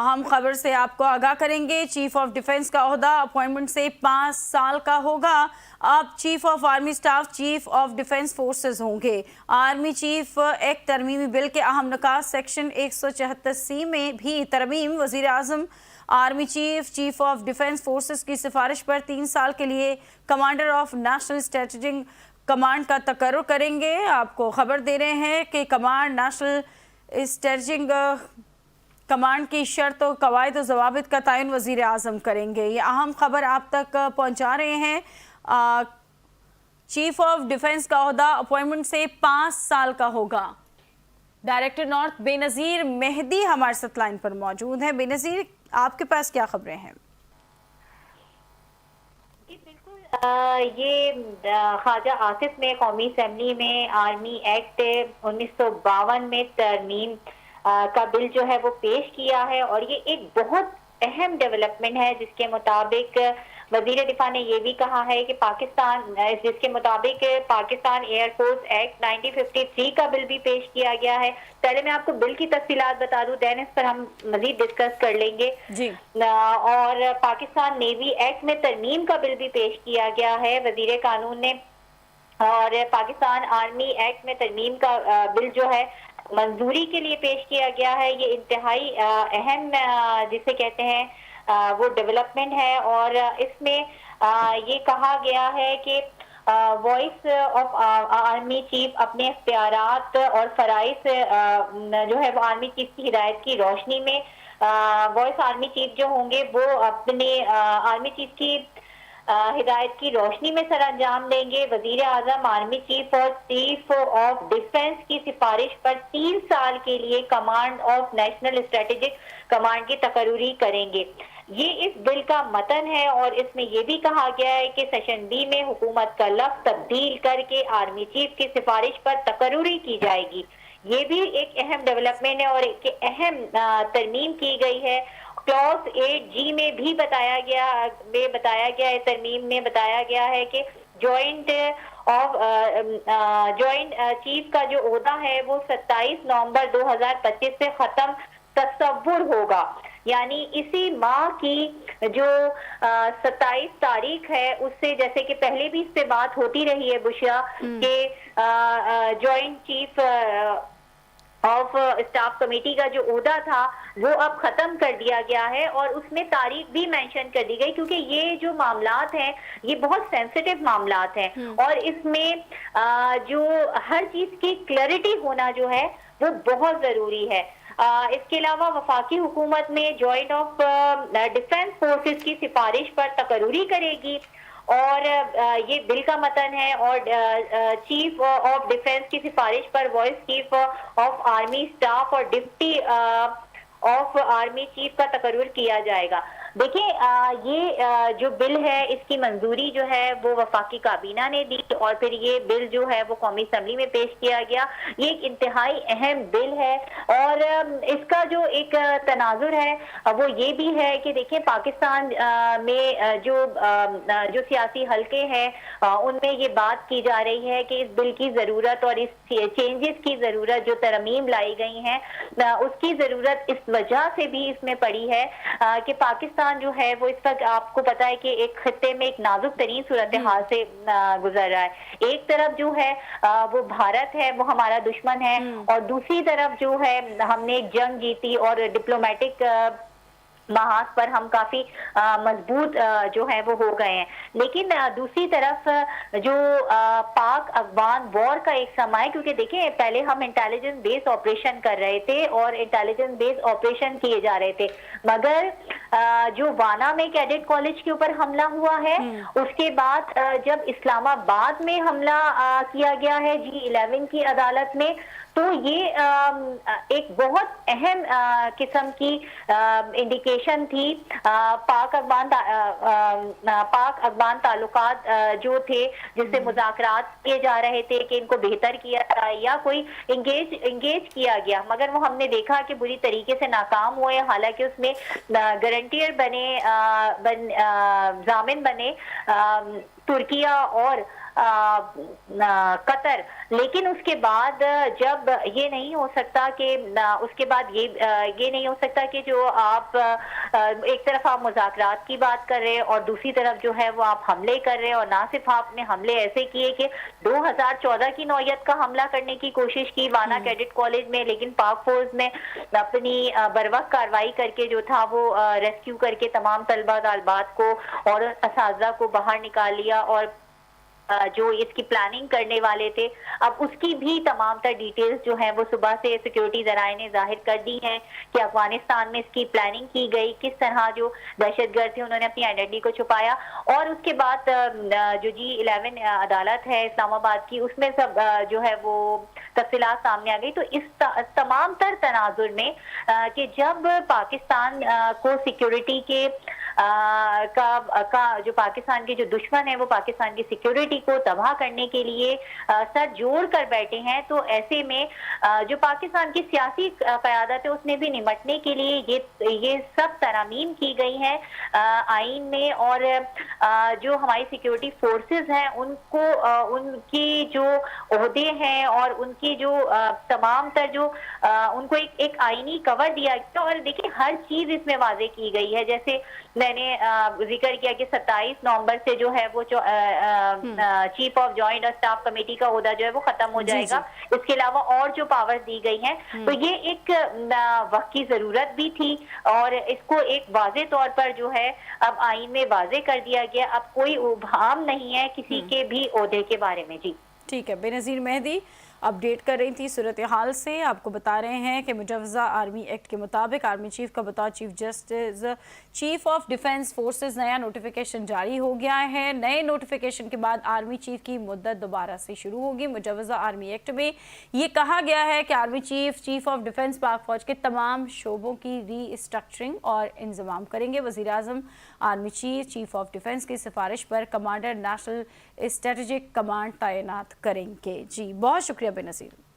اہم خبر سے آپ کو آگاہ کریں گے۔ چیف آف ڈیفنس کا عہدہ اپوائنٹمنٹ سے 5 سال کا ہوگا۔ اب chief of army staff chief of defence forces ہوں گے۔ آرمی چیف ایکٹ ترمیمی بل کے اہم نکات سیکشن 174C میں بھی ترمیم۔ وزیر اعظم army chief chief of defence forces کی سفارش پر 3 سال کے لیے commander of national strategic command کا تقرر کریں گے۔ آپ کو خبر دے رہے ہیں کہ کمانڈ نیشنل اسٹریٹجک کمانڈ کی شرط و قواعد و ضوابط کا تعین وزیر اعظم کریں گے۔ یہ اہم خبر آپ تک پہنچا رہے ہیں۔ چیف آف ڈیفنس کا عہدہ اپوائنٹمنٹ سے 5 سال کا ہوگا۔ ڈائریکٹر نارتھ بے نظیر مہدی ہمارے ساتھ لائن پر موجود ہیں۔ بے نظیر، آپ کے پاس کیا خبریں ہیں؟ یہ خواجہ آصف نے قومی اسمبلی میں آرمی ایکٹ 1952 میں ترمیم کا بل جو ہے وہ پیش کیا ہے، اور یہ ایک بہت اہم ڈیولپمنٹ ہے جس کے مطابق وزیر دفاع نے یہ بھی کہا ہے کہ جس کے مطابق پاکستان ایئر فورس ایکٹ 1953 کا بل بھی پیش کیا گیا ہے۔ پہلے میں آپ کو بل کی تفصیلات بتا دوں، دین اس پر ہم مزید ڈسکس کر لیں گے۔ اور پاکستان نیوی ایکٹ میں ترمیم کا بل بھی پیش کیا گیا ہے وزیر قانون نے، اور پاکستان آرمی ایکٹ میں ترمیم کا بل جو ہے منظوری کے لیے پیش کیا گیا ہے۔ یہ انتہائی اہم جسے کہتے ہیں وہ ڈیولپمنٹ ہے، اور اس میں یہ کہا گیا ہے کہ وائس آف آرمی چیف اپنے اختیارات اور فرائض جو ہے وہ آرمی چیف کی ہدایت کی روشنی میں وائس آرمی چیف جو ہوں گے وہ اپنے آرمی چیف کی ہدایت کی روشنی میں سر انجام دیں گے۔ وزیر اعظم آرمی چیف اور چیف آف ڈیفنس کی سفارش پر 3 سال کے لیے command of national strategic command کی تقرری کریں گے۔ یہ اس بل کا متن ہے، اور اس میں یہ بھی کہا گیا ہے کہ سیشن بی میں حکومت کا لفظ تبدیل کر کے آرمی چیف کی سفارش پر تقرری کی جائے گی۔ یہ بھی ایک اہم ڈیولپمنٹ ہے اور ایک اہم ترمیم کی گئی ہے۔ کلاس 8G میں بھی بتایا گیا ہے، ترمیم میں بتایا گیا ہے کہ جوائنٹ چیف کا جو عہدہ ہے وہ 27 نومبر 2025 سے ختم تصور ہوگا، یعنی اسی ماہ کی جو 27 تاریخ ہے اس سے، جیسے کہ پہلے بھی اس سے بات ہوتی رہی ہے بشرا، کہ joint chief of staff committee کا جو عہدہ تھا وہ اب ختم کر دیا گیا ہے، اور اس میں تاریخ بھی مینشن کر دی گئی، کیونکہ یہ جو معاملات ہیں یہ بہت سینسیٹیو معاملات ہیں، اور اس میں جو ہر چیز کی کلیئرٹی ہونا جو ہے وہ بہت ضروری ہے۔ اس کے علاوہ وفاقی حکومت میں جوائنٹ آف ڈیفنس فورسز کی سفارش پر تقرری کرے گی، اور یہ بل کا متن ہے، اور چیف آف ڈیفنس کی سفارش پر vice chief of army staff اور ڈپٹی آف آرمی چیف کا تقرر کیا جائے گا۔ دیکھیں، یہ جو بل ہے اس کی منظوری جو ہے وہ وفاقی کابینہ نے دی، اور پھر یہ بل جو ہے وہ قومی اسمبلی میں پیش کیا گیا۔ یہ ایک انتہائی اہم بل ہے، اور اس کا جو ایک تناظر ہے وہ یہ بھی ہے کہ دیکھیں پاکستان میں جو سیاسی حلقے ہیں ان میں یہ بات کی جا رہی ہے کہ اس بل کی ضرورت اور اس چینجز کی ضرورت، جو ترمیم لائی گئی ہیں اس کی ضرورت اس وجہ سے بھی اس میں پڑی ہے کہ پاکستان جو ہے وہ اس وقت آپ کو پتا ہے کہ ایک خطے میں ایک نازک ترین صورتحال سے گزر رہا ہے۔ ایک طرف جو ہے وہ بھارت ہے، وہ ہمارا دشمن ہے، اور دوسری طرف جو ہے ہم نے ایک جنگ جیتی، اور ڈپلومیٹک محاذ پر ہم کافی مضبوط جو ہے وہ ہو گئے ہیں، لیکن دوسری طرف جو پاک افغان وار کا ایک سماں ہے، کیونکہ دیکھیں پہلے ہم انٹیلیجنس بیس آپریشن کر رہے تھے اور انٹیلیجنس بیس آپریشن کیے جا رہے تھے، مگر جو وانا میں کیڈٹ کالج کے اوپر حملہ ہوا ہے، اس کے بعد جب اسلام آباد میں حملہ کیا گیا ہے G11 کی عدالت میں، تو یہ ایک بہت اہم قسم کی انڈیکیشن تھی پاک افغان تعلقات جو تھے، جس سے مذاکرات کیے جا رہے تھے کہ ان کو بہتر کیا جائے یا کوئی انگیج کیا گیا، مگر وہ ہم نے دیکھا کہ بری طریقے سے ناکام ہوئے، حالانکہ اس میں گارنٹیر بنے ضامن بنے ترکیہ اور قطر، لیکن اس کے بعد جب یہ نہیں ہو سکتا کہ اس کے بعد یہ نہیں ہو سکتا کہ جو آپ ایک طرف آپ مذاکرات کی بات کر رہے ہیں اور دوسری طرف جو ہے وہ آپ حملے کر رہے ہیں، اور نہ صرف آپ نے حملے ایسے کیے کہ 2014 کی نوعیت کا حملہ کرنے کی کوشش کی وانا کیڈٹ کالج میں، لیکن پاک فورس نے اپنی بروقت کارروائی کر کے جو تھا وہ ریسکیو کر کے تمام طلبہ طالبات کو اور اساتذہ کو باہر نکال لیا، اور جو اس کی پلاننگ کرنے والے تھے اب اس کی بھی تمام تر ڈیٹیلز جو ہیں وہ صبح سے سیکیورٹی ذرائع نے ظاہر کر دی ہیں کہ افغانستان میں اس کی پلاننگ کی گئی، کس طرح جو دہشت گرد تھے انہوں نے اپنی آئیڈینٹی کو چھپایا، اور اس کے بعد جو G11 عدالت ہے اسلام آباد کی، اس میں سب جو ہے وہ تفصیلات سامنے آ گئی۔ تو اس تمام تر تناظر میں کہ جب پاکستان کو سیکیورٹی کے جو پاکستان کے جو دشمن ہیں وہ پاکستان کی سیکیورٹی کو تباہ کرنے کے لیے سر جوڑ کر بیٹھے ہیں، تو ایسے میں جو پاکستان کی سیاسی قیادت ہے اس نے بھی نمٹنے کے لیے یہ سب ترامیم کی گئی ہیں آئین میں، اور جو ہماری سیکیورٹی فورسز ہیں ان کو ان کی جو عہدے ہیں اور ان کی جو تمام تر جو ان کو ایک آئینی کور دیا گیا، اور دیکھیں ہر چیز اس میں واضح کی گئی ہے، جیسے میں نے ذکر کیا کہ 27 نومبر سے جو ہے وہ chief of joint staff committee کا عہدہ جو ہے وہ ختم ہو جائے گا، اس کے علاوہ اور جو پاور دی گئی ہیں، تو یہ ایک وقت کی ضرورت بھی تھی، اور اس کو ایک واضح طور پر جو ہے اب آئین میں واضح کر دیا گیا، اب کوئی ابہام نہیں ہے کسی کے بھی عہدے کے بارے میں۔ جی ٹھیک ہے، بے نظیر مہدی اپڈیٹ کر رہی تھی صورتحال سے، آپ کو بتا رہے ہیں کہ مجوزہ آرمی ایکٹ کے مطابق آرمی چیف کا بطور chief justice chief of defence forces نیا نوٹیفیکیشن جاری ہو گیا ہے۔ نئے نوٹیفیکیشن کے بعد آرمی چیف کی مدت دوبارہ سے شروع ہوگی۔ مجوزہ آرمی ایکٹ میں یہ کہا گیا ہے کہ army chief chief of defence پاک فوج کے تمام شعبوں کی ری اسٹرکچرنگ اور انضمام کریں گے۔ وزیر اعظم army chief chief of defence کی سفارش پر کمانڈر نیشنل اسٹریٹجک کمانڈ تعینات کریں گے۔ جی بہت شکریہ بے نظیر۔